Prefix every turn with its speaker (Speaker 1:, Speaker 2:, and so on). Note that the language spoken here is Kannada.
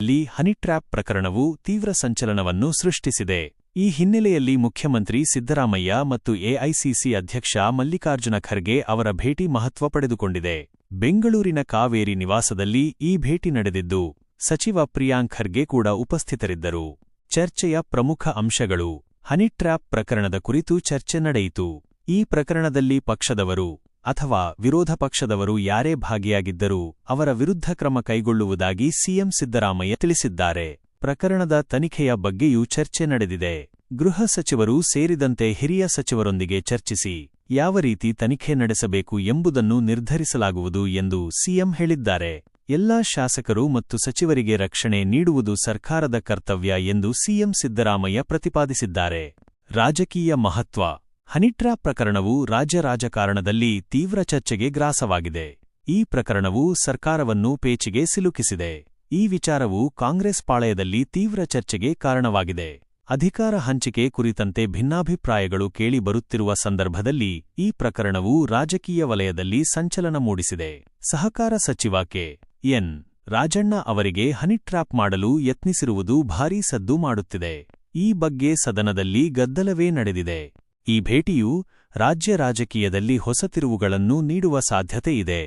Speaker 1: ರಾಜಕಾರಣದಲ್ಲಿ ಹನಿಟ್ರ್ಯಾಪ್ ಪ್ರಕರಣವು ತೀವ್ರ ಸಂಚಲನವನ್ನು ಸೃಷ್ಟಿಸಿದೆ. ಈ ಹಿನ್ನೆಲೆಯಲ್ಲಿ ಮುಖ್ಯಮಂತ್ರಿ ಸಿದ್ದರಾಮಯ್ಯ ಮತ್ತು ಎಐಸಿಸಿ ಅಧ್ಯಕ್ಷ ಮಲ್ಲಿಕಾರ್ಜುನ ಖರ್ಗೆ ಅವರ ಭೇಟಿ ಮಹತ್ವ ಪಡೆದುಕೊಂಡಿದೆ. ಬೆಂಗಳೂರಿನ ಕಾವೇರಿ ನಿವಾಸದಲ್ಲಿ ಈ ಭೇಟಿ ನಡೆದಿದ್ದು, ಸಚಿವ ಪ್ರಿಯಾಂಕ್ ಖರ್ಗೆ ಕೂಡ ಉಪಸ್ಥಿತರಿದ್ದರು. ಚರ್ಚೆಯ ಪ್ರಮುಖ ಅಂಶಗಳು: ಹನಿಟ್ರ್ಯಾಪ್ ಪ್ರಕರಣದ ಕುರಿತು ಚರ್ಚೆ ನಡೆಯಿತು. ಈ ಪ್ರಕರಣದಲ್ಲಿ ಪಕ್ಷದವರು ಅಥವಾ ವಿರೋಧ ಪಕ್ಷದವರು ಯಾರೇ ಭಾಗಿಯಾಗಿದ್ದರೂ ಅವರ ವಿರುದ್ಧ ಕ್ರಮ ಕೈಗೊಳ್ಳುವುದಾಗಿ ಸಿಎಂ ಸಿದ್ದರಾಮಯ್ಯ ತಿಳಿಸಿದ್ದಾರೆ. ಪ್ರಕರಣದ ತನಿಖೆಯ ಬಗ್ಗೆಯೂ ಚರ್ಚೆ ನಡೆದಿದೆ. ಗೃಹ ಸಚಿವರು ಸೇರಿದಂತೆ ಹಿರಿಯ ಸಚಿವರೊಂದಿಗೆ ಚರ್ಚಿಸಿ ಯಾವ ರೀತಿ ತನಿಖೆ ನಡೆಸಬೇಕು ಎಂಬುದನ್ನು ನಿರ್ಧರಿಸಲಾಗುವುದು ಎಂದು ಸಿಎಂ ಹೇಳಿದ್ದಾರೆ. ಎಲ್ಲಾ ಶಾಸಕರು ಮತ್ತು ಸಚಿವರಿಗೆ ರಕ್ಷಣೆ ನೀಡುವುದು ಸರ್ಕಾರದ ಕರ್ತವ್ಯ ಎಂದು ಸಿಎಂ ಸಿದ್ದರಾಮಯ್ಯ ಪ್ರತಿಪಾದಿಸಿದ್ದಾರೆ. ರಾಜಕೀಯ ಮಹತ್ವ: ಹನಿಟ್ರ್ಯಾಪ್ ಪ್ರಕರಣವು ರಾಜ್ಯ ರಾಜಕಾರಣದಲ್ಲಿ ತೀವ್ರ ಚರ್ಚೆಗೆ ಗ್ರಾಸವಾಗಿದೆ. ಈ ಪ್ರಕರಣವು ಸರ್ಕಾರವನ್ನು ಪೇಚಿಗೆ ಸಿಲುಕಿಸಿದೆ. ಈ ವಿಚಾರವು ಕಾಂಗ್ರೆಸ್ ಪಾಳೆಯದಲ್ಲಿ ತೀವ್ರ ಚರ್ಚೆಗೆ ಕಾರಣವಾಗಿದೆ. ಅಧಿಕಾರ ಹಂಚಿಕೆ ಕುರಿತಂತೆ ಭಿನ್ನಾಭಿಪ್ರಾಯಗಳು ಕೇಳಿಬರುತ್ತಿರುವ ಸಂದರ್ಭದಲ್ಲಿ ಈ ಪ್ರಕರಣವು ರಾಜಕೀಯ ವಲಯದಲ್ಲಿ ಸಂಚಲನ ಮೂಡಿಸಿದೆ. ಸಹಕಾರ ಸಚಿವ ಕೆ.ಎನ್. ರಾಜಣ್ಣ ಅವರಿಗೆ ಹನಿಟ್ರ್ಯಾಪ್ ಮಾಡಲು ಯತ್ನಿಸಿರುವುದು ಭಾರೀ ಸದ್ದು ಮಾಡುತ್ತಿದೆ. ಈ ಬಗ್ಗೆ ಸದನದಲ್ಲಿ ಗದ್ದಲವೇ ನಡೆದಿದೆ. ಈ ಭೇಟಿಯು ರಾಜ್ಯ ರಾಜಕೀಯದಲ್ಲಿ ಹೊಸ ತಿರುವುಗಳನ್ನು ನೀಡುವ ಸಾಧ್ಯತೆ ಇದೆ.